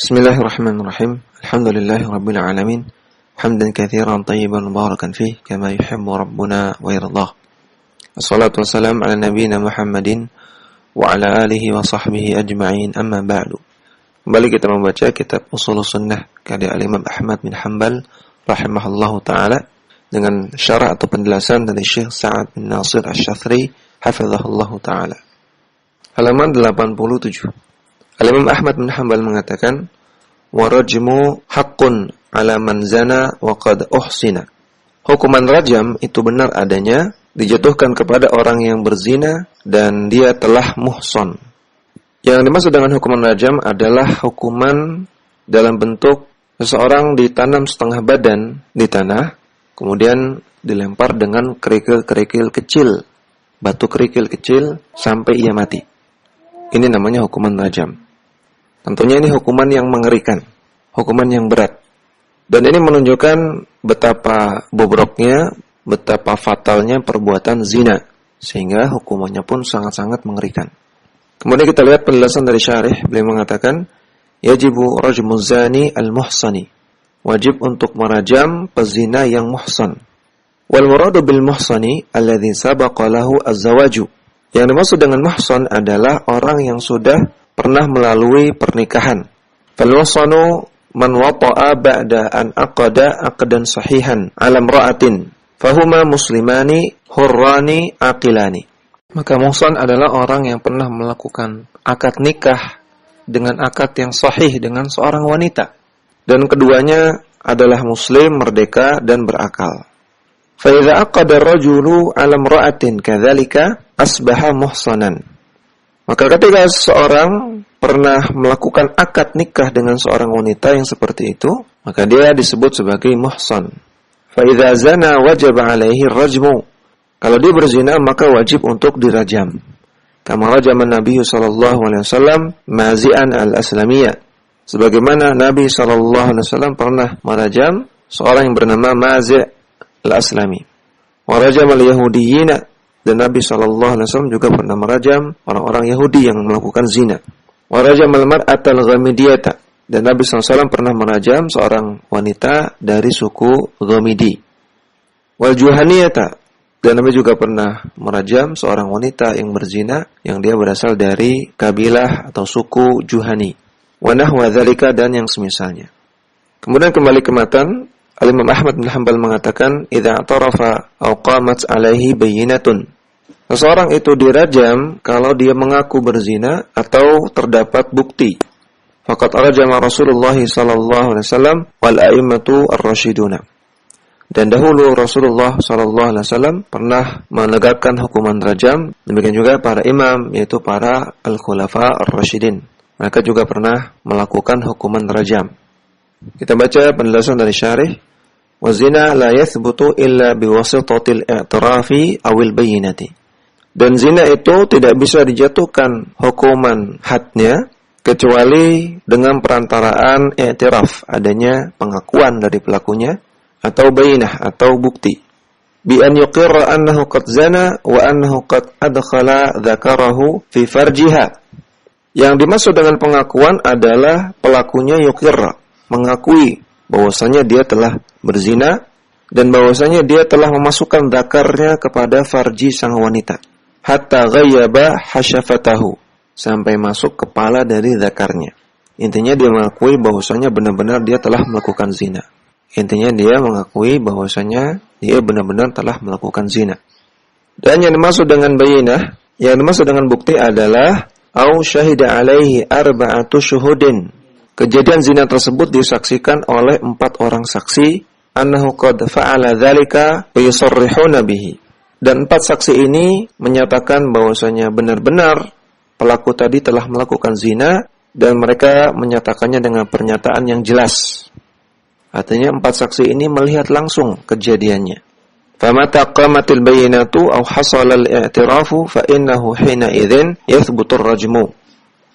Bismillahirrahmanirrahim. Alhamdulillahirabbil alamin. Hamdan katsiran tayyiban mubarakan fih kama yuhibbu rabbuna wa yardah. Wassalatu wassalamu ala nabiyyina Muhammadin wa ala alihi wa sahbihi ajma'in. Amma ba'du. Kembali kita membaca kitab Ushulus Sunnah karya Al-Imam Ahmad bin Hanbal rahimahullahu taala dengan syarah atau penjelasan dari Syekh Sa'ad bin Nasir Asy-Syadzili hafizahullahu taala. Halaman 87. Al-Imam Ahmad bin Hanbal mengatakan, "Warajmu haqqun 'ala man zana wa qad uhsina." Hukuman rajam itu benar adanya, dijatuhkan kepada orang yang berzina dan dia telah muhsan. Yang dimaksud dengan hukuman rajam adalah hukuman dalam bentuk seseorang ditanam setengah badan di tanah, kemudian dilempar dengan kerikil-kerikil kecil, batu kerikil kecil sampai ia mati. Ini namanya hukuman rajam. Tentunya ini hukuman yang mengerikan, hukuman yang berat. Dan ini menunjukkan betapa bobroknya, betapa fatalnya perbuatan zina, sehingga hukumannya pun sangat-sangat mengerikan. Kemudian kita lihat penjelasan dari syarih, beliau mengatakan, yajibu rajmuz zani al-muhsani. Wajib untuk merajam pezina yang muhsan. Wal muradu bil muhsani alladhi sabaqa lahu az-zawaju. Yang dimaksud dengan muhsan adalah orang yang sudah pernah melalui pernikahan. Fal muhsanu man wata'a ba'da an aqada aqdan sahihan 'ala imra'atin fahuma muslimani hurrani aqilani. Maka muhsan adalah orang yang pernah melakukan akad nikah dengan akad yang sahih dengan seorang wanita, dan keduanya adalah muslim, merdeka dan berakal. Fa idza aqada ar-rajulu 'ala imra'atin kadzalika asbaha muhsanan. Maka ketika seseorang pernah melakukan akad nikah dengan seorang wanita yang seperti itu, maka dia disebut sebagai muhsan. Fa idza zana wajaba 'alaihi ar-rajmu. Kalau dia berzina maka wajib untuk dirajam. Kama rajama Nabi sallallahu alaihi wasallam Mazi'an al-Aslamiyah. Sebagaimana Nabi sallallahu alaihi wasallam pernah merajam seorang yang bernama Mazi' al-Aslami. Wa rajama al-yahudiyina. Dan Nabi SAW juga pernah merajam orang-orang Yahudi yang melakukan zina. Wa rajamal mar'atal ghamidiyata. Dan Nabi SAW pernah merajam seorang wanita dari suku Ghamidi. Wal juhaniyata. Dan Nabi juga pernah merajam seorang wanita yang berzina yang dia berasal dari kabilah atau suku Juhani. Wa nahwa dzalika, dan yang semisalnya. Kemudian kembali ke matan, Al-Imam Ahmad bin Hanbal mengatakan, idza tarafa aw qamat alaihi bayyinatun. Seseorang itu dirajam kalau dia mengaku berzina atau terdapat bukti. Faqad rajama Rasulullah sallallahu alaihi wasallam wal a'immatu ar-rasyiduna. Dan dahulu Rasulullah sallallahu alaihi wasallam pernah menegakkan hukuman rajam, demikian juga para imam yaitu para al-khulafa ar-rasyidin. Mereka juga pernah melakukan hukuman rajam. Kita baca penjelasan dari syarih. Wa zina la yathbutu illa biwasitatil i'tirafi awil bayyinati. Dan zina itu tidak bisa dijatuhkan hukuman hadnya kecuali dengan perantaraan i'tiraf, adanya pengakuan dari pelakunya, atau bayyinah atau bukti. Bi an yuqirra annahu qad zana wa annahu qad adkhala dzakarahu fi farjiha. Yang dimaksud dengan pengakuan adalah pelakunya yuqirra, mengakui bahwasanya dia telah berzina dan bahwasanya dia telah memasukkan dzakarnya kepada farji sang wanita. Hatta ghayyaba hasyafatahu, sampai masuk kepala dari dzakarnya. Intinya dia mengakui bahwasanya benar-benar dia telah melakukan zina. Intinya dia mengakui bahwasanya dia benar-benar telah melakukan zina. Dan yang dimaksud dengan bayyinah, yang dimaksud dengan bukti adalah au syahida alaihi arba'atu syuhudin. Kejadian zina tersebut disaksikan oleh 4 orang saksi, annahu qad fa'ala dzalika wa yusarrihuna bihi. Dan 4 saksi ini menyatakan bahwasanya benar-benar pelaku tadi telah melakukan zina dan mereka menyatakannya dengan pernyataan yang jelas. Artinya 4 saksi ini melihat langsung kejadiannya. Famata qamatil bayyinatu aw hasala al-i'tirafu fa innahu hina idzin yathbutu ar-rajmu.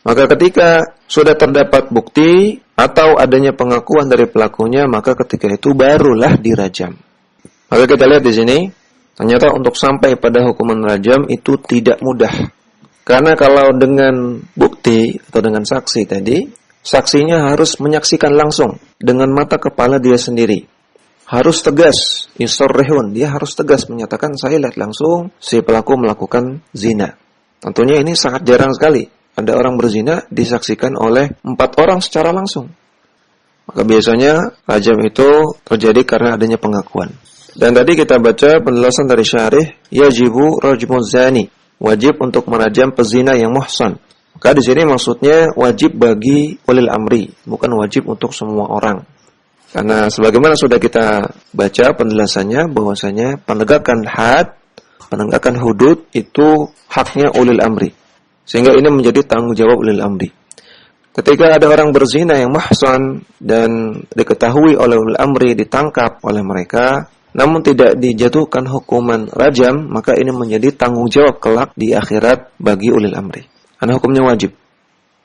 Maka ketika sudah terdapat bukti atau adanya pengakuan dari pelakunya, maka ketika itu barulah dirajam. Maka kita lihat di sini, ternyata untuk sampai pada hukuman rajam itu tidak mudah. Karena kalau dengan bukti atau dengan saksi tadi, Saksinya harus menyaksikan langsung dengan mata kepala dia sendiri. Harus tegas, yusarrihun, dia harus tegas menyatakan saya lihat langsung si pelaku melakukan zina. Tentunya ini sangat jarang sekali ada orang berzina disaksikan oleh 4 orang secara langsung. Maka biasanya rajam itu terjadi karena adanya pengakuan. Dan tadi kita baca penjelasan dari syarih, yajibu rajmuz zani, wajib untuk merajam pezina yang muhsan. Maka di sini maksudnya wajib bagi ulil amri, bukan wajib untuk semua orang. Karena sebagaimana sudah kita baca penjelasannya bahwasanya penegakan had, penegakan hudud itu haknya ulil amri. Sehingga ini menjadi tanggung jawab ulil amri. Ketika ada orang berzina yang muhsan dan diketahui oleh ulil amri, ditangkap oleh mereka, namun tidak dijatuhkan hukuman rajam, maka ini menjadi tanggung jawab kelak di akhirat bagi ulil amri. Karena hukumnya wajib.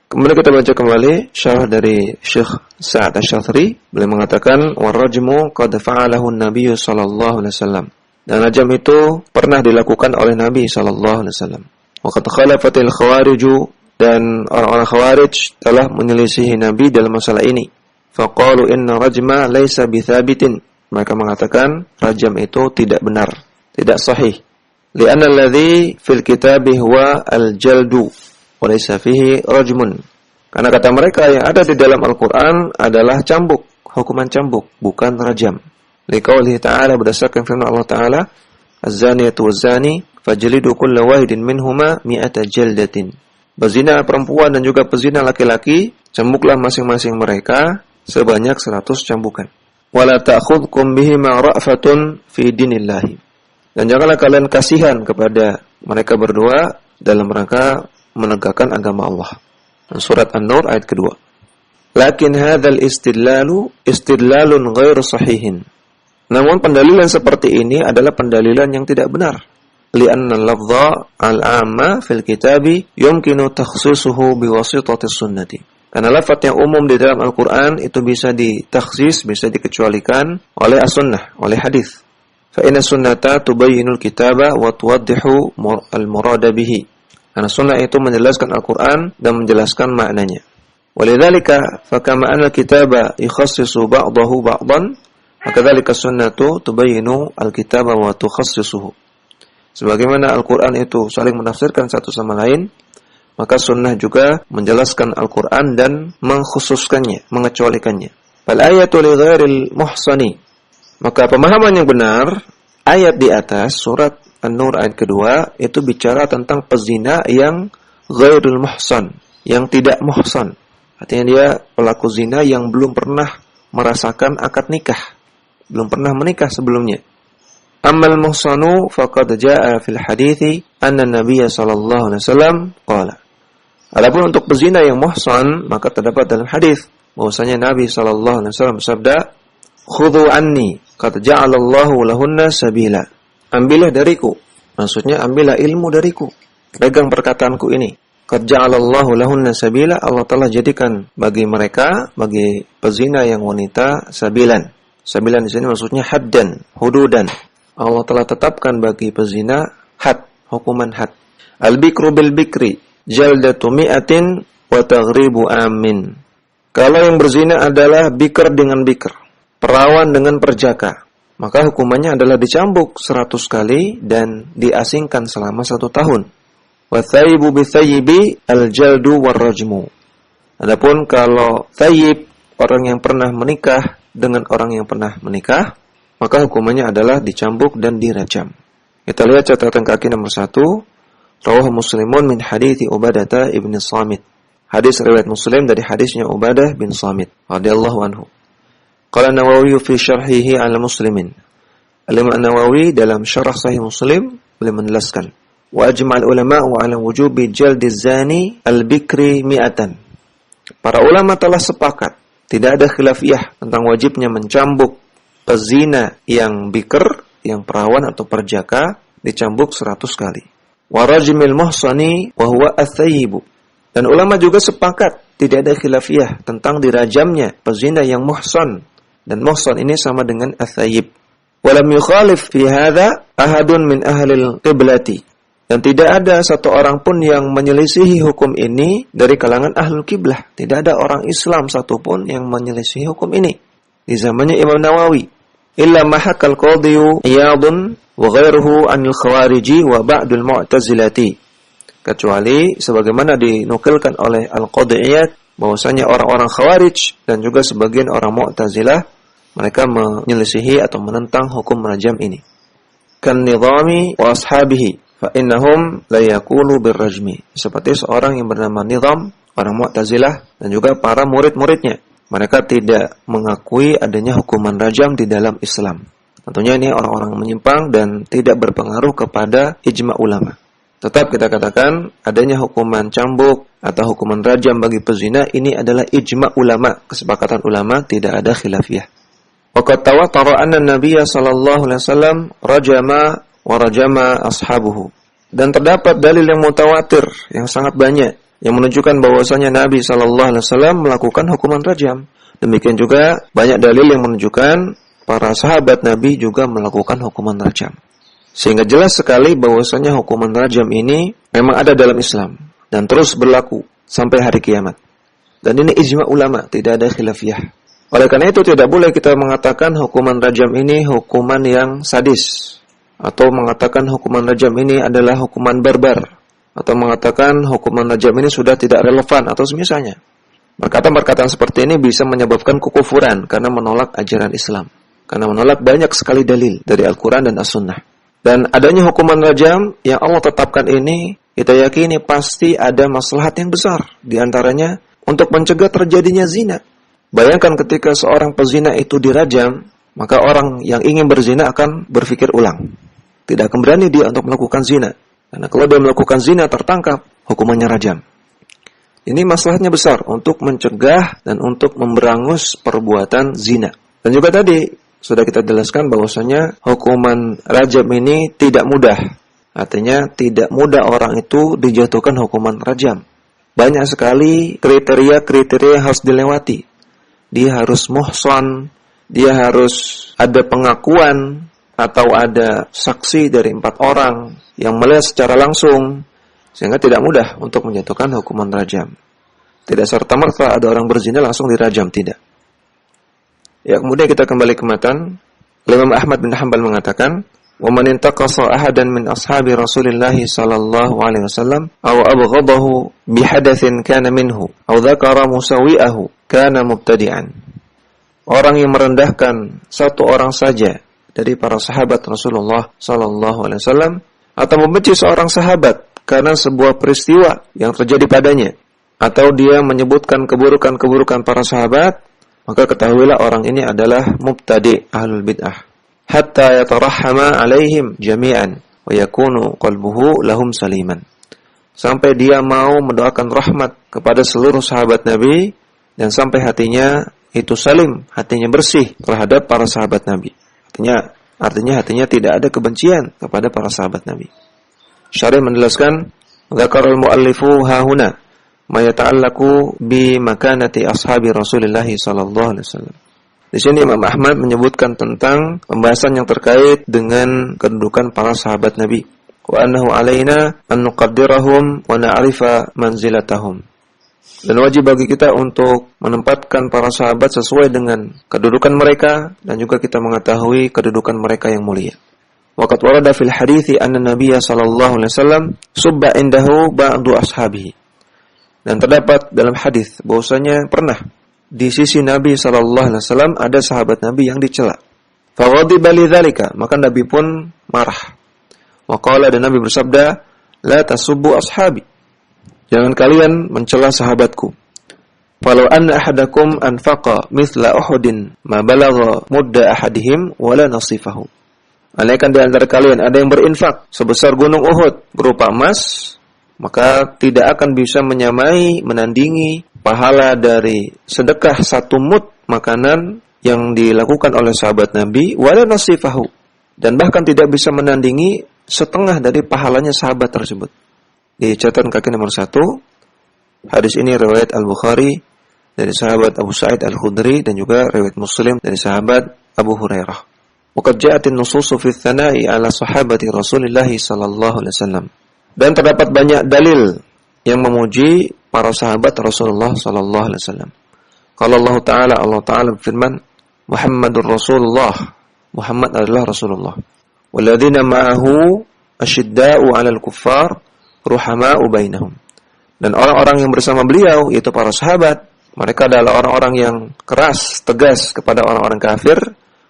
Kemudian kita baca kembali syarah dari Syekh Sa'ad Asy-Syadzili, beliau mengatakan warajmu qad fa'alahu an-nabiy sallallahu alaihi wasallam. Dan rajam itu pernah dilakukan oleh Nabi sallallahu alaihi wasallam. Wa qad khalafatil khawariju, dan orang-orang Khawarij telah menyelisihi Nabi dalam masalah ini. Faqalu inna rajma laisa bithabitin. Mereka mengatakan rajam itu tidak benar, tidak sahih. Li'anna alladhi fil kitabi huwa al-jaldu wa laisa fihi rajmun. Karena kata mereka yang ada di dalam Al-Qur'an adalah cambuk, hukuman cambuk, bukan rajam. Liqaulihi ta'ala, berdasarkan firman Allah Ta'ala, az-zaniyatu waz-zani fajlidu kulla wahidin minhuma mi'ata jaldatin. Berzina perempuan dan juga pezina laki-laki, cambuklah masing-masing mereka sebanyak 100 cambukan. Wala ta'khudhukum bihima ra'fatun fi dinillahi. Dan janganlah kalian kasihan kepada mereka berdua dalam rangka menegakkan agama Allah. Surat An-Nur ayat kedua. Lakin hadzal istidlalun ghairu sahihin. Namun pendalilan seperti ini adalah pendalilan yang tidak benar. Li'anna al-lafdha al-'amma fil kitabi yumkinu takhsisuhu biwasitati sunnati. Karena lafaz yang umum di dalam Al-Qur'an itu bisa ditakhsis, bisa dikecualikan oleh as-sunnah, oleh hadis. Fa inna sunnata tubayyinul kitaba wa tuwaddihu al-murada bihi. Karena sunnah itu menjelaskan Al-Qur'an dan menjelaskan maknanya. Walidzalika fa kama anna al-kitaba yukhassisu ba'dahu ba'dan, fakadzalika sunnatu tubayyinu al-kitaba wa tukhassisuhu. Sebagaimana Al-Quran itu saling menafsirkan satu sama lain, maka sunnah juga menjelaskan Al-Quran dan mengkhususkannya, mengecualikannya. Fal ayatu li ghairil muhsani. Maka pemahaman yang benar, ayat di atas surat An-Nur ayat kedua itu bicara tentang pezina yang ghairul muhsan, yang tidak muhsan. Artinya dia pelaku zina yang belum pernah merasakan akad nikah, belum pernah menikah sebelumnya. Ammal muhsanu faqad jaa fil hadithi anna Nabiy sallallahu alaihi wasallam qala. Adapun untuk pezina yang muhsan, maka terdapat dalam hadis bahwasanya Nabi sallallahu alaihi wasallam bersabda, "Khudhu anni qad ja'ala Allahu lahunna sabila." Ambillah dariku, maksudnya ambillah ilmu dariku. Pegang perkataanku ini. Qad ja'ala Allahu lahunna sabila, Allah telah jadikan bagi mereka, bagi pezina yang wanita sabilan. Sabilan di sini maksudnya haddan, hududan. Allah telah tetapkan bagi pezina had, hukuman had. Al-bikru bil bikri jaldatu mi'atin wa taghribu amin. Kalau yang berzina adalah bikr dengan bikr, perawan dengan perjaka, maka hukumannya adalah dicambuk 100 kali dan diasingkan selama 1 tahun. Wa thayyibu bi thayyibi al-jaldu war-rajmu. Adapun kalau thayyib, orang yang pernah menikah dengan orang yang pernah menikah, maka hukumannya adalah dicambuk dan dirajam. Kita lihat catatan kaki nomor 1. Rawahu Muslimun min hadithi Ubadah ibn Samit. Hadis riwayat Muslim dari hadisnya Ubadah bin Samit radhiyallahu anhu. Qala Nawawi fi syarhihi 'ala Muslimin. Al-Imam Nawawi dalam syarah Sahih Muslim beliau menjelaskan, wa ajma'al ulama'u 'ala wujubi jaldi zani al-bikri mi'atan. Para ulama telah sepakat, tidak ada khilafiyah tentang wajibnya mencambuk pezina yang bikr, yang perawan atau perjaka, dicambuk 100 kali. Wa rajmil muhsani wa huwa ats-tsayyibu. Dan ulama juga sepakat, tidak ada khilafiyah tentang dirajamnya pezina yang muhsan. Dan muhsan ini sama dengan ats-tsayyib. Wa lam yukhalif fi hadza ahadun min ahli al-qiblati. Dan tidak ada satu orang pun yang menyelisihi hukum ini dari kalangan ahlul kiblah. Tidak ada orang Islam satupun yang menyelisihi hukum ini di zamannya Imam Nawawi. Illa mahakal qadhiyu Iyadun wa ghairuhu anil khawariji wa ba'dul mu'tazilati. Kecuali sebagaimana dinukilkan oleh Al-Qadhi Iyad bahwasanya orang-orang Khawarij dan juga sebagian orang Mu'tazilah mereka menyelisihi atau menentang hukum rajam ini. Kan nizami wa ashabihi fa innahum la yaqulu birrajmi. Seperti seorang yang bernama Nizam, orang Mu'tazilah dan juga para murid-muridnya. Mereka tidak mengakui adanya hukuman rajam di dalam Islam. Tentunya ini orang-orang menyimpang dan tidak berpengaruh kepada ijma' ulama. Tetap kita katakan adanya hukuman cambuk atau hukuman rajam bagi pezina ini adalah ijma' ulama, kesepakatan ulama, tidak ada khilafiyah. Waqad tawatara anna Nabiyya sallallahu alaihi wasallam rajama wa rajama ashabuhu. Dan terdapat dalil yang mutawatir yang sangat banyak yang menunjukkan bahwasanya Nabi sallallahu alaihi wasallam melakukan hukuman rajam. Demikian juga banyak dalil yang menunjukkan para sahabat Nabi juga melakukan hukuman rajam. Sehingga jelas sekali bahwasanya hukuman rajam ini memang ada dalam Islam dan terus berlaku sampai hari kiamat. Dan ini ijma' ulama, tidak ada khilafiyah. Oleh karena itu tidak boleh kita mengatakan hukuman rajam ini hukuman yang sadis, atau mengatakan hukuman rajam ini adalah hukuman barbar, atau mengatakan hukuman rajam ini sudah tidak relevan atau semisalnya. Perkataan-perkataan seperti ini bisa menyebabkan kekufuran karena menolak ajaran Islam, karena menolak banyak sekali dalil dari Al-Quran dan As-Sunnah. Dan adanya hukuman rajam yang Allah tetapkan ini, kita yakini pasti ada maslahat yang besar. Di antaranya, untuk mencegah terjadinya zina. Bayangkan ketika seorang pezina itu dirajam, maka orang yang ingin berzina akan berpikir ulang. Tidak akan berani dia untuk melakukan zina. Karena kalau dia melakukan zina tertangkap, hukumannya rajam. Ini masalahnya besar untuk mencegah dan untuk memberangus perbuatan zina. Dan juga tadi sudah kita jelaskan bahwasanya hukuman rajam ini tidak mudah. Artinya tidak mudah orang itu dijatuhkan hukuman rajam. Banyak sekali kriteria-kriteria yang harus dilewati. Dia harus muhsan, dia harus ada pengakuan atau ada saksi dari 4 orang yang melihat secara langsung, sehingga tidak mudah untuk menjatuhkan hukuman rajam. Tidak serta-merta ada orang berzina langsung dirajam, tidak. Ya, kemudian kita kembali ke matan. Imam Ahmad bin Hanbal mengatakan, "Wa man intaqasa ahadan min ashabi Rasulillah sallallahu alaihi wasallam aw abghadahu bihadatsin kana minhu aw dzakara musawi'ahu kana mubtadi'an." Orang yang merendahkan satu orang saja dari para sahabat Rasulullah sallallahu alaihi wasallam atau membenci seorang sahabat karena sebuah peristiwa yang terjadi padanya, atau dia menyebutkan keburukan-keburukan para sahabat, maka ketahuilah orang ini adalah mubtadi' ahlul bid'ah. Hatta yatarahhama alaihim jami'an wa yakunu qalbuhu lahum saliman. Sampai dia mau mendoakan rahmat kepada seluruh sahabat Nabi dan sampai hatinya itu salim, hatinya bersih terhadap para sahabat Nabi. Artinya hatinya tidak ada kebencian kepada para sahabat Nabi. Syarih menjelaskan, "Dzakarul muallifu hahuna ma yata'allaqu bi makanati ashabi Rasulillah sallallahu alaihi wasallam." Di sini Imam Ahmad menyebutkan tentang pembahasan yang terkait dengan kedudukan para sahabat Nabi. Wa annahu alaina an nuqaddirahum wa na'rifa manzilatahum. Dan wajib bagi kita untuk menempatkan para sahabat sesuai dengan kedudukan mereka dan juga kita mengetahui kedudukan mereka yang mulia. Waqad warada fil hadithi anna Nabiyya sallallahu alaihi wasallam subba indahu ba'du ashabihi. Dan terdapat dalam hadis bahwasanya pernah di sisi Nabi sallallahu alaihi wasallam ada sahabat Nabi yang dicela. Fa ghadiba lidzalika, maka Nabi pun marah. Wa qala, dan Nabi bersabda, "La tasubbu ashabi." Jangan kalian mencela sahabatku. Falau anna ahadakum anfaqa mithla Uhudin ma balagha mudda ahadihim wala nasifahu. Andaikan di antara kalian ada yang berinfak sebesar gunung Uhud berupa emas, maka tidak akan bisa menyamai, menandingi pahala dari sedekah 1 mud makanan yang dilakukan oleh sahabat Nabi, wala nasifahu, dan bahkan tidak bisa menandingi setengah dari pahalanya sahabat tersebut. Di catatan kaki nomor 1, hadis ini riwayat Al-Bukhari dari sahabat Abu Sa'id Al-Khudri dan juga riwayat Muslim dari sahabat Abu Hurairah. Waqad ja'at an-nusus fi ats-tsana'i 'ala sahabati Rasulillah sallallahu alaihi wasallam. Dan terdapat banyak dalil yang memuji para sahabat Rasulullah sallallahu alaihi wasallam. Kalau Allah Ta'ala berfirman, Muhammadur Rasulullah, Muhammad adalah Rasulullah. Walladzina ma'ahu asyidda'u 'alal kuffar, ruhama'u bainahum. Dan orang-orang yang bersama beliau, yaitu para sahabat, mereka adalah orang-orang yang keras, tegas kepada orang-orang kafir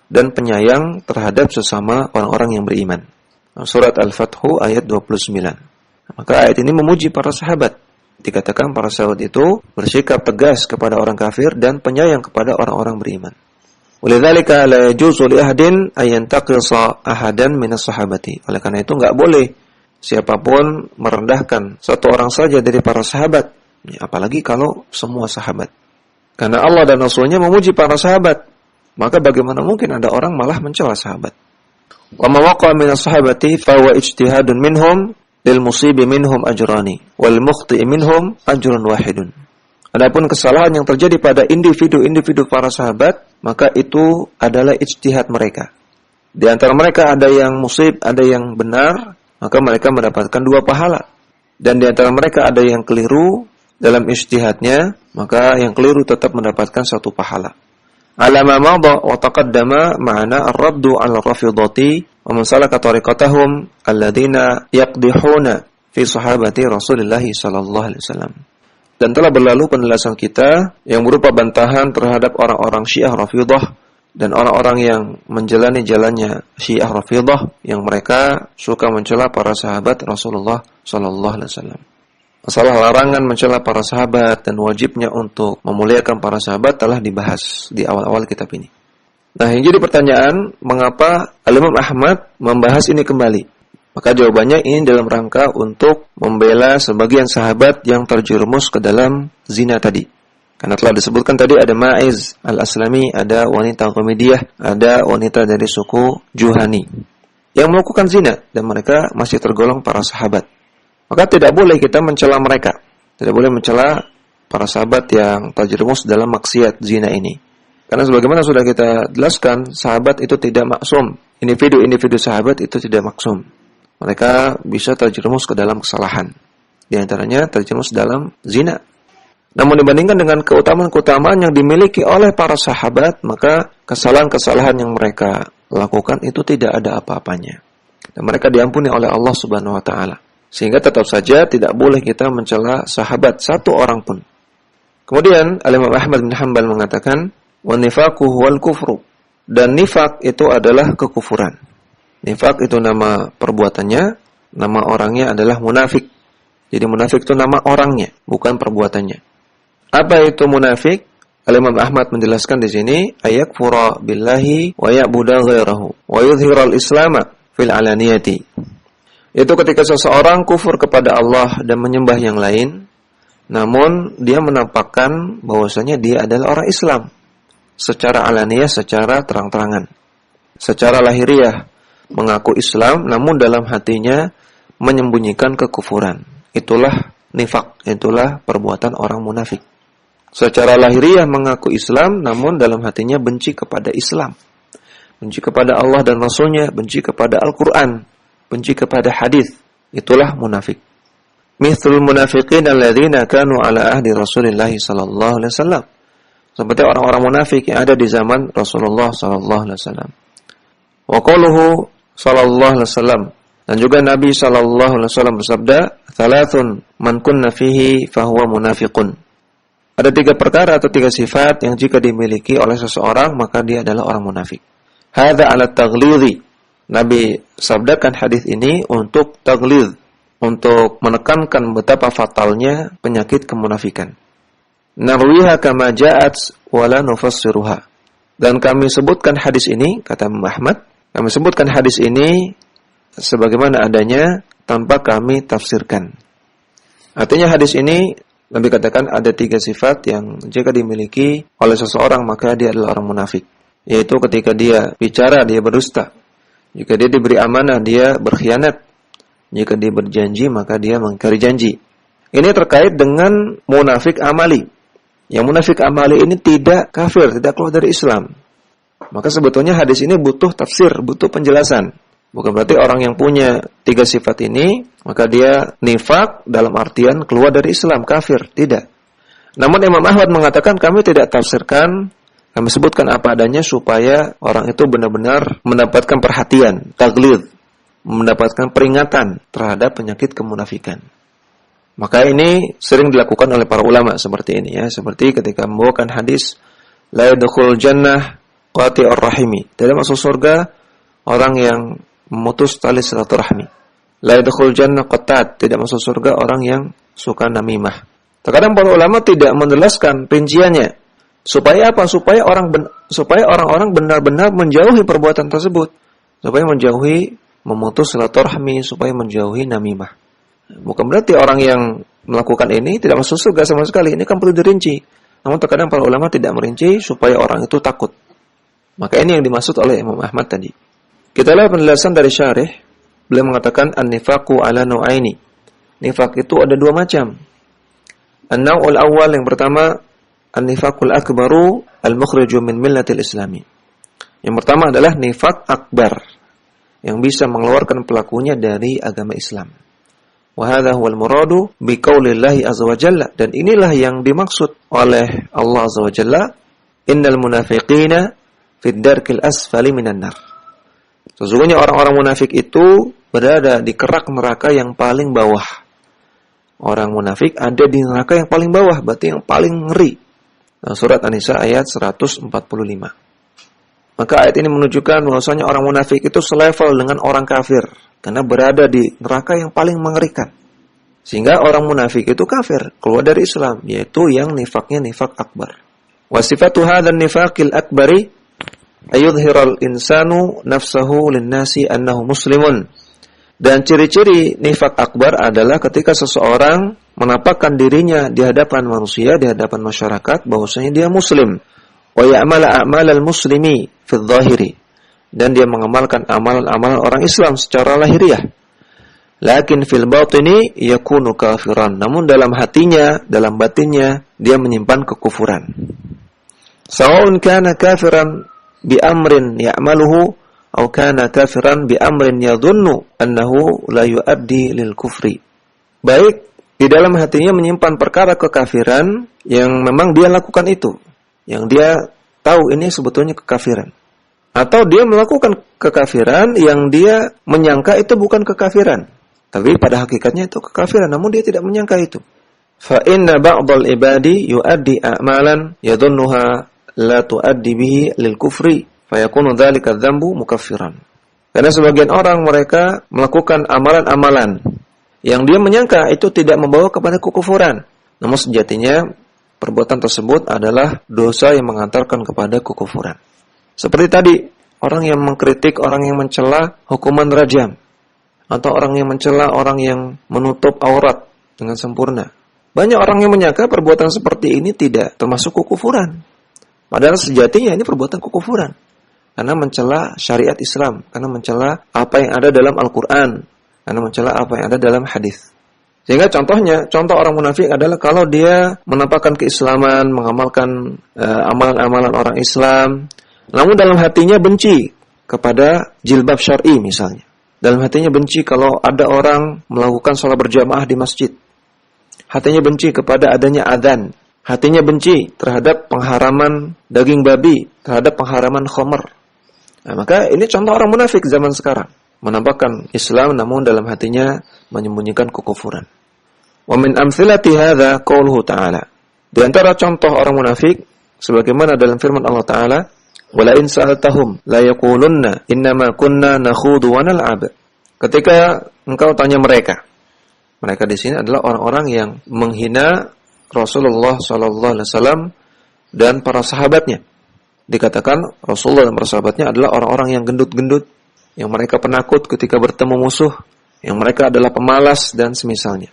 dan penyayang terhadap sesama orang-orang yang beriman. Surat Al-Fathu ayat 29. Maka ayat ini memuji para sahabat. Dikatakan para sahabat itu bersikap tegas kepada orang kafir dan penyayang kepada orang-orang beriman. Walidzalika la yajuzu li ahadin ay yantaqisa ahadan minas sahabati. Oleh karena itu enggak boleh siapapun merendahkan satu orang saja dari para sahabat, apalagi kalau semua sahabat. Karena Allah dan Rasulnya memuji para sahabat, maka bagaimana mungkin ada orang malah mencela sahabat? Wa ma waqa'a minas sahabati fa huwa ijtihadun minhum lil musibi minhum ajrani wal mukhti'i minhum ajrun wahidun. Adapun kesalahan yang terjadi pada individu-individu para sahabat, maka itu adalah ijtihad mereka. Di antara mereka ada yang musib, ada yang benar, maka mereka mendapatkan 2 pahala. Dan di antara mereka ada yang keliru dalam ijtihadnya, maka yang keliru tetap mendapatkan 1 pahala. Alama madha wa taqaddama ma'ana ar-raddu 'ala ar-rafidati wa man salaka tariqatahum alladziina yaqdihuna fi sahabati Rasulillah sallallahu alaihi wasallam. Dan telah berlalu penjelasan kita yang berupa bantahan terhadap orang-orang Syiah Rafidhah dan orang-orang yang menjalani jalannya Syiah Rafidhah yang mereka suka mencela para sahabat Rasulullah sallallahu alaihi wasallam. Masalah larangan mencela para sahabat dan wajibnya untuk memuliakan para sahabat telah dibahas di awal-awal kitab ini. Nah, yang jadi pertanyaan, mengapa Al-Imam Ahmad membahas ini kembali? Maka jawabannya ini dalam rangka untuk membela sebagian sahabat yang terjerumus ke dalam zina tadi. Karena telah disebutkan tadi ada Ma'iz Al-Aslami, ada wanita Qamidiyah, ada wanita dari suku Juhani yang melakukan zina dan mereka masih tergolong para sahabat. Maka tidak boleh kita mencela mereka. Tidak boleh mencela para sahabat yang terjerumus dalam maksiat zina ini. Karena sebagaimana sudah kita jelaskan, sahabat itu tidak maksum. Individu-individu sahabat itu tidak maksum. Mereka bisa terjerumus ke dalam kesalahan. Di antaranya terjerumus dalam zina. Namun dibandingkan dengan keutamaan-keutamaan yang dimiliki oleh para sahabat, maka kesalahan-kesalahan yang mereka lakukan itu tidak ada apa-apanya. Dan mereka diampuni oleh Allah Subhanahu wa Ta'ala. Sehingga tetap saja tidak boleh kita mencela sahabat 1 orang pun. Kemudian Al-Imam Ahmad bin Hanbal mengatakan, "Wa nifaqu huwal kufru." Dan nifaq itu adalah kekufuran. Nifaq itu nama perbuatannya, nama orangnya adalah munafik. Jadi munafik itu nama orangnya, bukan perbuatannya. Apa itu munafik? Al-Imam Ahmad menjelaskan di sini, ayakfura billahi wa ya'budu ghairahu wa yudhhiral islama fil alaniyati. Itu ketika seseorang kufur kepada Allah dan menyembah yang lain, namun dia menampakkan bahwasanya dia adalah orang Islam secara alaniyah, secara terang-terangan. Secara lahiriah mengaku Islam, namun dalam hatinya menyembunyikan kekufuran. Itulah nifak, itulah perbuatan orang munafik. Secara lahiriah mengaku Islam, namun dalam hatinya benci kepada Islam, benci kepada Allah dan Rasulnya, benci kepada Al-Quran, benci kepada hadis. Itulah munafik. Mithlul munafiqin alladzina kanu ala ahdi Rasulillah sallallahu alaihi wasallam. Seperti orang-orang munafik yang ada di zaman Rasulullah sallallahu alaihi wasallam. Wa qauluhu sallallahu alaihi wasallam, dan juga Nabi sallallahu alaihi wasallam bersabda, "Thalathun man kunna fihi fahuwa munafiqun." Ada 3 perkara atau 3 sifat yang jika dimiliki oleh seseorang maka dia adalah orang munafik. Hadza 'ala taghlidhi. Nabi sabdakan hadis ini untuk taglid, untuk menekankan betapa fatalnya penyakit kemunafikan. Narwiha kama ja'at wa la nufassiruha. Dan kami sebutkan hadis ini, kata Muhammad, kami sebutkan hadis ini sebagaimana adanya tanpa kami tafsirkan. Artinya hadis ini Nabi katakan ada 3 sifat yang jika dimiliki oleh seseorang maka dia adalah orang munafik. Yaitu ketika dia bicara dia berdusta. Jika dia diberi amanah, dia berkhianat. Jika dia berjanji, maka dia mengingkari janji. Ini terkait dengan munafik amali. Yang munafik amali ini tidak kafir, tidak keluar dari Islam. Maka sebetulnya hadis ini butuh tafsir, butuh penjelasan. Bukan berarti orang yang punya 3 sifat ini, maka dia nifak dalam artian keluar dari Islam, kafir. Tidak. Namun Imam Ahmad mengatakan kami tidak tafsirkan, kami sebutkan apa adanya supaya orang itu benar-benar mendapatkan perhatian, taglid, mendapatkan peringatan terhadap penyakit kemunafikan. Maka ini sering dilakukan oleh para ulama seperti ini ya, seperti ketika membawakan hadis la yadkhulul jannah qati'ur rahimi. Tidak masuk surga orang yang memutus tali silaturahmi. La yadkhulul jannah qattat, tidak masuk surga orang yang suka namimah. Terkadang para ulama tidak menjelaskan rinciannya. Supaya apa? Supaya orang-orang benar-benar menjauhi perbuatan tersebut. Supaya menjauhi memutus silaturahmi, supaya menjauhi namimah. Bukan berarti orang yang melakukan ini tidak masuk surga sama sekali. Ini kan perlu dirinci. Namun terkadang para ulama tidak merinci supaya orang itu takut. Maka ini yang dimaksud oleh Imam Ahmad tadi. Kita lihat penjelasan dari syarih. Beliau mengatakan an-nifaqu ala nau'aini. Nifaq itu ada 2 macam. An-naw'ul awal, yang pertama an-nifaqul akbaru al-mukhriju min millatil islami. Yang pertama adalah nifaq akbar, yang bisa mengeluarkan pelakunya dari agama Islam. Wa hadha huwal muradu bi qaulillahi azza wa jalla, dan inilah yang dimaksud oleh Allah azza wa jalla, innal munafiqina fid darkil asfali minan nar. Sesungguhnya orang-orang munafik itu berada di kerak neraka yang paling bawah. Orang munafik ada di neraka yang paling bawah, berarti yang paling ngeri. Surat An-Nisa ayat 145. Maka ayat ini menunjukkan bahwasanya orang munafik itu selevel dengan orang kafir, karena berada di neraka yang paling mengerikan. Sehingga orang munafik itu kafir, keluar dari Islam, yaitu yang nifaknya nifak akbar. Wa sifatu hadzal nifaqil akbari ayudhiral insanu nafsahu linnasi annahu muslimun. Dan ciri-ciri nifak akbar adalah ketika seseorang menampakkan dirinya di hadapan manusia, di hadapan masyarakat, bahwasanya dia muslim. Wa ya'mala a'malal muslimi fi dhahiri. Dan dia mengamalkan amalan-amalan orang Islam secara lahiriah. Lakin fil batini yakunu kafiran. Namun dalam hatinya, dalam batinnya, dia menyimpan kekufuran. Sawa'un kana kafiran bi amrin ya'maluhu atau kana kafiran bi amrin yadhunnu annahu la yuaddi lil kufri. Baik di dalam hatinya menyimpan perkara kekafiran yang memang dia lakukan itu, yang dia tahu ini sebetulnya kekafiran, atau dia melakukan kekafiran yang dia menyangka itu bukan kekafiran, tapi pada hakikatnya itu kekafiran, namun dia tidak menyangka itu. Fa inna ba'dal ibadi yuaddi a'malan yadhunnuha la tuaddi bihi lil kufri fayakunu dzalika dzambu mukaffiran. Karena sebagian orang mereka melakukan amalan-amalan yang dia menyangka itu tidak membawa kepada kekufuran, namun sejatinya perbuatan tersebut adalah dosa yang mengantarkan kepada kekufuran. Seperti tadi, orang yang mengkritik, orang yang mencela hukuman rajam, atau orang yang mencela orang yang menutup aurat dengan sempurna. Banyak orang yang menyangka perbuatan seperti ini tidak termasuk kekufuran, padahal sejatinya ini perbuatan kekufuran. Karena mencela syariat Islam, karena mencela apa yang ada dalam Al-Quran, karena mencela apa yang ada dalam hadis. Sehingga contoh orang munafik adalah kalau dia menampakkan keislaman, mengamalkan amalan-amalan orang Islam, namun dalam hatinya benci kepada jilbab syar'i misalnya. Dalam hatinya benci kalau ada orang melakukan sholat berjamaah di masjid. Hatinya benci kepada adanya adzan. Hatinya benci terhadap pengharaman daging babi, terhadap pengharaman khamr. Nah, maka ini contoh orang munafik zaman sekarang. Menampakkan Islam namun dalam hatinya menyembunyikan kekufuran. Wa min amthilati hadza qauluhu ta'ala. Di antara contoh orang munafik sebagaimana dalam firman Allah Ta'ala, "Wa la in sa'altahum la yaqulunna innama kunna nakhudu wa nal'ab." Ketika engkau tanya mereka di sini adalah orang-orang yang menghina Rasulullah sallallahu alaihi wasallam dan para sahabatnya. Dikatakan Rasulullah dan para sahabatnya adalah orang-orang yang gendut-gendut, yang mereka penakut ketika bertemu musuh, yang mereka adalah pemalas dan semisalnya.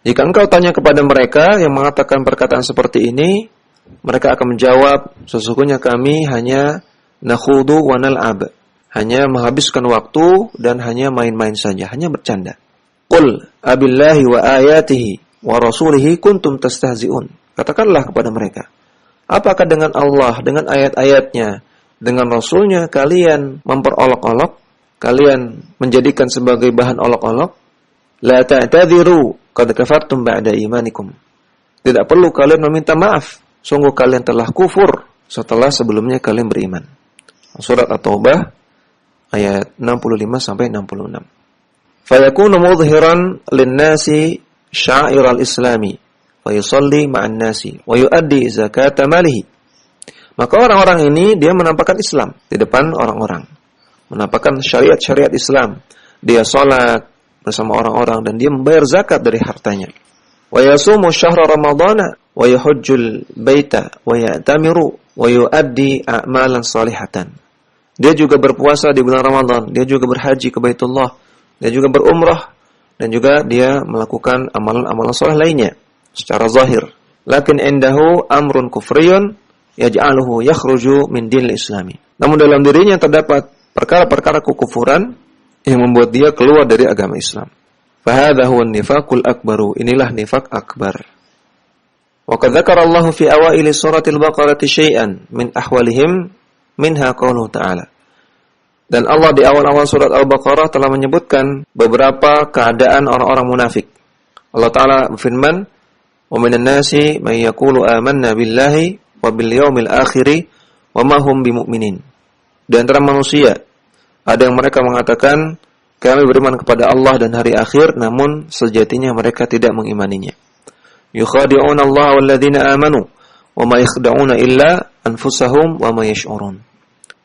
Jika engkau tanya kepada mereka yang mengatakan perkataan seperti ini, mereka akan menjawab, sesungguhnya kami hanya nakhudu wa nal'ab, hanya menghabiskan waktu dan hanya main-main saja, hanya bercanda. Qul abillahi wa ayatihi wa rasulihi kuntum tastahzi'un. Katakanlah kepada mereka, apakah dengan Allah, dengan ayat-ayatnya, dengan Rasulnya kalian memperolok-olok? kalian menjadikan sebagai bahan olok-olok, la ta'tadhiru qad kafartum ba'da imanikum. Tidak perlu kalian meminta maaf, sungguh kalian telah kufur setelah sebelumnya kalian beriman. Surat At-Taubah ayat 65 sampai 66. Fayakunu mudhiran lin-nasi sya'iral islami wa yusalli ma'an nasi wa yuaddi zakata malihi. Maka orang-orang ini dia menampakkan Islam di depan orang-orang, menampakkan syariat-syariat Islam. Dia salat bersama orang-orang dan dia membayar zakat dari hartanya. Wa yasumu syahra ramadhana wa yahujjul baita wa ya'tamiru wa yuaddi a'malan salihatan. Dia juga berpuasa di bulan Ramadan, dia juga berhaji ke Baitullah, dia juga berumrah, dan juga dia melakukan amalan-amalan saleh lainnya secara zahir. Lakin indahu amrun kufriyun yaj'aluhu yakhruju min dinil islami. Namun dalam dirinya terdapat perkara-perkara kekufuran yang membuat dia keluar dari agama Islam. Fahadha huwa an-nifaqul akbaru. Inilah nifaq akbar. Wa qad dzakara Allah fi awaili suratil Baqarah syai'an min ahwalihim minha qauluhu ta'ala. Dan Allah di awal-awal surat Al-Baqarah telah menyebutkan beberapa keadaan orang-orang munafik. Allah Ta'ala berfirman, "Wa minan nasi may yaqulu amanna billahi wa bil yaumil akhir wa ma hum bimumin." Di antara manusia ada yang mereka mengatakan kami beriman kepada Allah dan hari akhir, namun sejatinya mereka tidak mengimaninya. Yukhadi'una Allah wal ladzina amanu wa ma yakhda'una illa anfusahum wa ma yash'urun.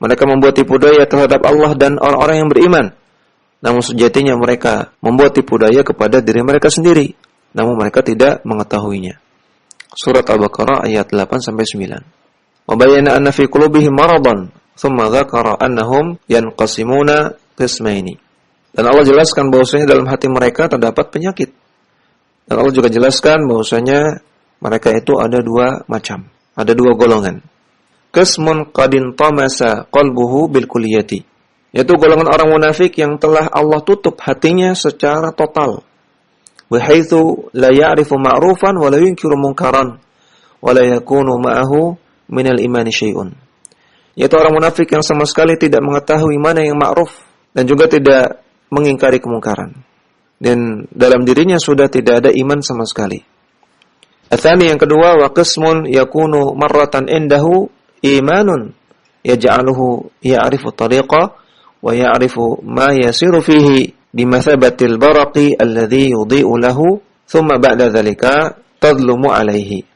Mereka membuat tipu daya terhadap Allah dan orang-orang yang beriman, namun sejatinya mereka membuat tipu daya kepada diri mereka sendiri, namun mereka tidak mengetahuinya. Surat Al-Baqarah ayat 8-9. Wa bayyana anna fi qulubihim maradan, thumma dzakara annahum yanqasimuna qismaini. Dan Allah jelaskan bahwasanya dalam hati mereka terdapat penyakit. Dan Allah juga jelaskan bahwasanya mereka itu ada dua macam, ada dua golongan. Qismun qadin tamasa qalbuhu bil kulliyati, yaitu golongan orang munafik yang telah Allah tutup hatinya secara total. Wa haitsu la ya'rifu ma'rufan wa la yunkiru munkaran wa la yakunu ma'ahu minal imani syai'un. Yaitu orang munafik yang sama sekali tidak mengetahui mana yang ma'ruf dan juga tidak mengingkari kemungkaran. Dan dalam dirinya sudah tidak ada iman sama sekali. Atsani yang kedua, wa qismun yakunu marratan indahu imanun yaj'aluhu ya'rifu tariqa wa ya'rifu ma yasiru fihi bimathabatil baraqi alladhi yudhi'u lahu thumma ba'da dzalika tadlumu alaihi.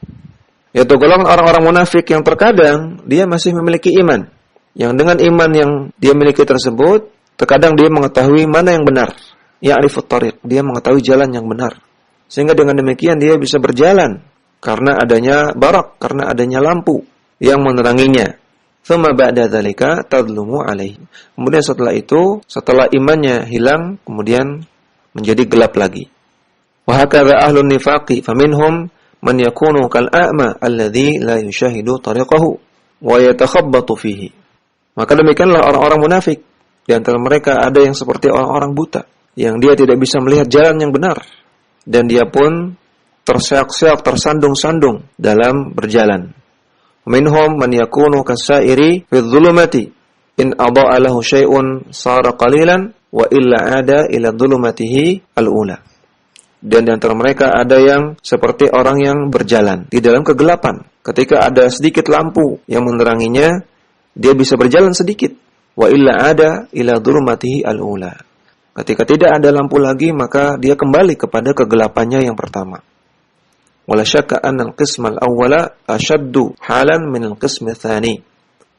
Yaitu golongan orang-orang munafik yang terkadang dia masih memiliki iman, yang dengan iman yang dia miliki tersebut terkadang dia mengetahui mana yang benar, ya'rifu tariq, dia mengetahui jalan yang benar, sehingga dengan demikian dia bisa berjalan karena adanya barak, karena adanya lampu yang meneranginya. Thumma ba'da dzalika tadlumu alaihi. Kemudian setelah itu, setelah imannya hilang, kemudian menjadi gelap lagi. Wa hakadha ahlun nifaqi faminhum man yakunu kal a'ma alladhi la yushahidu tariqahu wa yatakhabbatu fihi. Maka demikianlah orang-orang munafik. Di antara mereka ada yang seperti orang-orang buta, yang dia tidak bisa melihat jalan yang benar, dan dia pun terseok-seok, tersandung-sandung dalam berjalan. Minhum man yakunu kasairi fi dhulumati in adaa lahu syai'un sara qalilan wa illa ada ila dhulumatihi al-ula. Dan di antara mereka ada yang seperti orang yang berjalan di dalam kegelapan. Ketika ada sedikit lampu yang meneranginya, dia bisa berjalan sedikit. Wa illa ada ila dhulumatihi al-ula. Ketika tidak ada lampu lagi, maka dia kembali kepada kegelapannya yang pertama. Wala syakka anna al-qism al-awwala ashaddu halan min al-qism ats-tsani.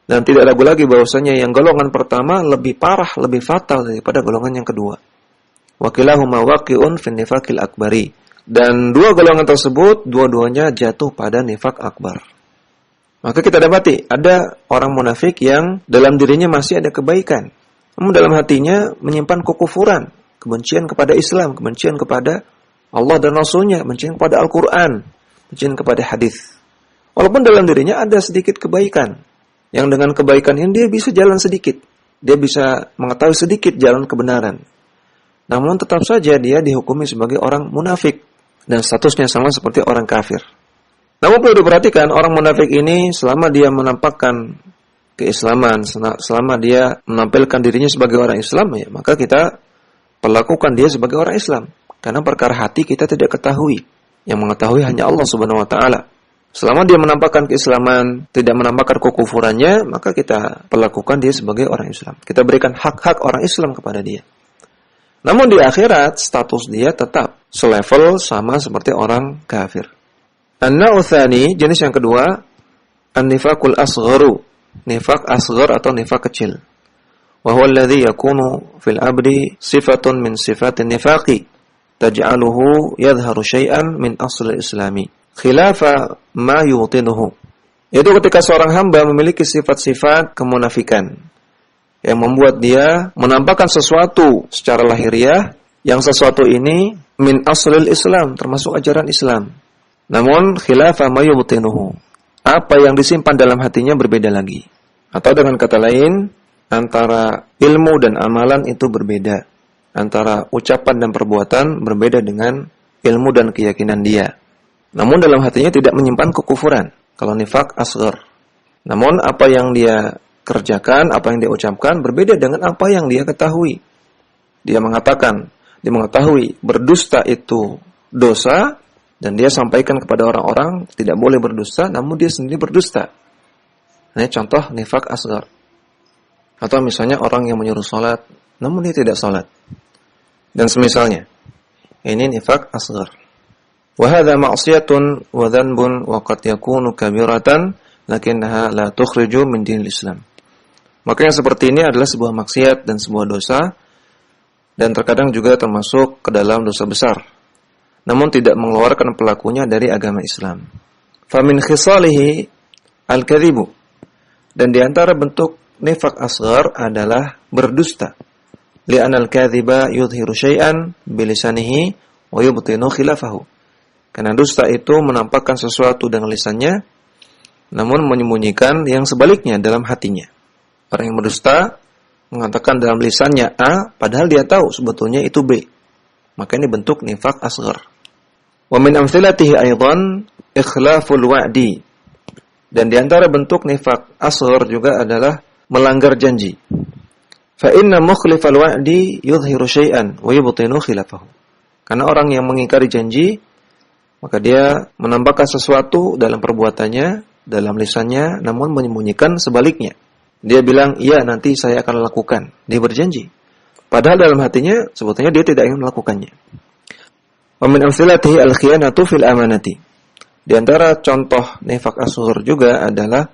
Dan tidak ragu lagi bahwasanya yang golongan pertama lebih parah, lebih fatal daripada golongan yang kedua. Wa kilahuma waqi'un fi nifaqil akbari. Dan dua golongan tersebut dua-duanya jatuh pada nifaq akbar. Maka kita dapati ada orang munafik yang dalam dirinya masih ada kebaikan, namun dalam hatinya menyimpan kekufuran, kebencian kepada Islam, kebencian kepada Allah dan Rasulnya, kebencian kepada Al-Quran, kebencian kepada hadis. Walaupun dalam dirinya ada sedikit kebaikan, yang dengan kebaikan ini dia bisa jalan sedikit, dia bisa mengetahui sedikit jalan kebenaran. Namun tetap saja dia dihukumi sebagai orang munafik dan statusnya sama seperti orang kafir. Namun perlu diperhatikan, orang munafik ini selama dia menampakkan keislaman, selama dia menampilkan dirinya sebagai orang Islam, ya, maka kita perlakukan dia sebagai orang Islam. Karena perkara hati kita tidak ketahui. Yang mengetahui hanya Allah Subhanahu wa taala. Selama dia menampakkan keislaman, tidak menampakkan kekufurannya, maka kita perlakukan dia sebagai orang Islam. Kita berikan hak-hak orang Islam kepada dia. Namun di akhirat, status dia tetap selevel sama seperti orang kafir. An-naw'u tsani, jenis yang kedua, an-nifaqul asgharu. Nifaq asghar atau nifaq kecil. Wa huwa alladhi yakunu fil abdi sifatun min sifatin nifaqi taj'aluhu yadhharu syai'an min asl islami khilafa ma yutinuhu. Yaitu ketika seorang hamba memiliki sifat-sifat kemunafikan yang membuat dia menampakkan sesuatu secara lahiriah, yang sesuatu ini min aslil Islam, termasuk ajaran Islam. Namun khilafa ma yutinuhu, apa yang disimpan dalam hatinya berbeda lagi. Atau dengan kata lain, antara ilmu dan amalan itu berbeda. Antara ucapan dan perbuatan berbeda dengan ilmu dan keyakinan dia. Namun dalam hatinya tidak menyimpan kekufuran. Kalau nifaq asghar. Namun apa yang dia kerjakan, apa yang dia ucapkan berbeda dengan apa yang dia ketahui. Dia mengetahui berdusta itu dosa, dan dia sampaikan kepada orang-orang tidak boleh berdusta, namun dia sendiri berdusta. Ini contoh nifaq asghar. Atau misalnya orang yang menyuruh salat, namun dia tidak salat. Dan semisalnya. Ini nifaq asghar. Wa hadza ma'siyatun wa dhanbun wa qad yakunu kabiratan lakinnaha la tukhriju min dinil Islam. Maka yang seperti ini adalah sebuah maksiat dan sebuah dosa, dan terkadang juga termasuk ke dalam dosa besar. Namun tidak mengeluarkan pelakunya dari agama Islam. Famin khisalihi al-kadhibu. Dan di antara bentuk nifaq asghar adalah berdusta. Li'anna al-kadhiba yudhiru syai'an bilisanihi wa yubtinu khilafahu. Karena dusta itu menampakkan sesuatu dengan lisannya, namun menyembunyikan yang sebaliknya dalam hatinya. Orang yang berdusta mengatakan dalam lisannya A, padahal dia tahu sebetulnya itu B. Maka ini bentuk nifaq asghar. Wa min amthilatihi aidan ikhlaful wa'di. Dan di antara bentuk nifaq asghar juga adalah melanggar janji. Fa inna mukhlifal wa'di yudhiru syai'an wa yubtinu khilafahu. Karena orang yang mengingkari janji, maka dia menampakkan sesuatu dalam perbuatannya, dalam lisannya, namun menyembunyikan sebaliknya. Dia bilang, iya nanti saya akan lakukan. Dia berjanji. Padahal dalam hatinya, sebetulnya dia tidak ingin melakukannya. Wa min amthilatihi al-khiyanatu fil amanati. Di antara contoh nifaq asghar juga adalah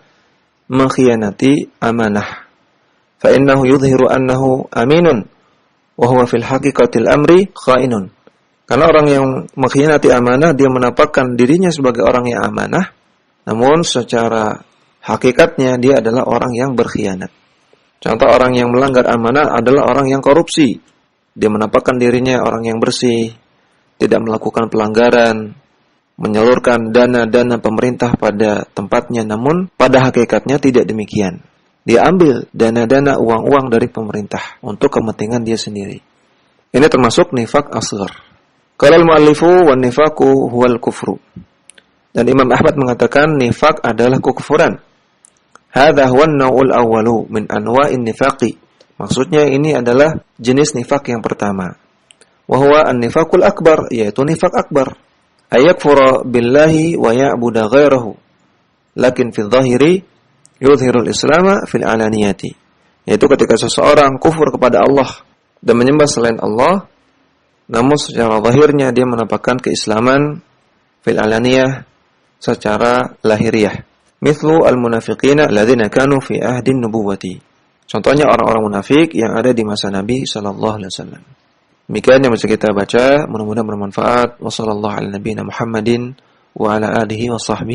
mengkhianati amanah. Fa innahu yudhiru annahu aminun wa huwa fil haqiqatil amri khainun. Karena orang yang mengkhianati amanah, dia menampakkan dirinya sebagai orang yang amanah, namun secara hakikatnya dia adalah orang yang berkhianat. Contoh orang yang melanggar amanah adalah orang yang korupsi. Dia menampakkan dirinya orang yang bersih, tidak melakukan pelanggaran, menyalurkan dana-dana pemerintah pada tempatnya, namun pada hakikatnya tidak demikian. Dia ambil dana-dana uang-uang dari pemerintah untuk kepentingan dia sendiri. Ini termasuk nifaq asghar. Qala al-mu'allifu wan nifaqu huwal kufru. Dan Imam Ahmad mengatakan nifaq adalah kekufuran. Hadza huwa an-naw'ul awwalu min anwa'in nifaqi. Maksudnya ini adalah jenis nifaq yang pertama. Wa huwa an-nifaqul akbar, yaitu nifaq akbar. Ayakfura billahi wa ya'budu ghairahu. Lakin fi dhahiri yudhhirul islama fil alaniyati. Yaitu ketika seseorang kufur kepada Allah dan menyembah selain Allah, namun secara zahirnya dia menampakkan keislaman fil alaniyah, secara lahiriah. Mithlu al-munafiqina alladzina kanu fi ahdin nubuwati. Contohnya orang-orang munafik yang ada di masa Nabi sallallahu alaihi wasallam. Demikian yang bisa kita baca, mudah-mudahan bermanfaat. Wassallallahu ala nabiyina Muhammadin wa ala alihi wa sahbihi.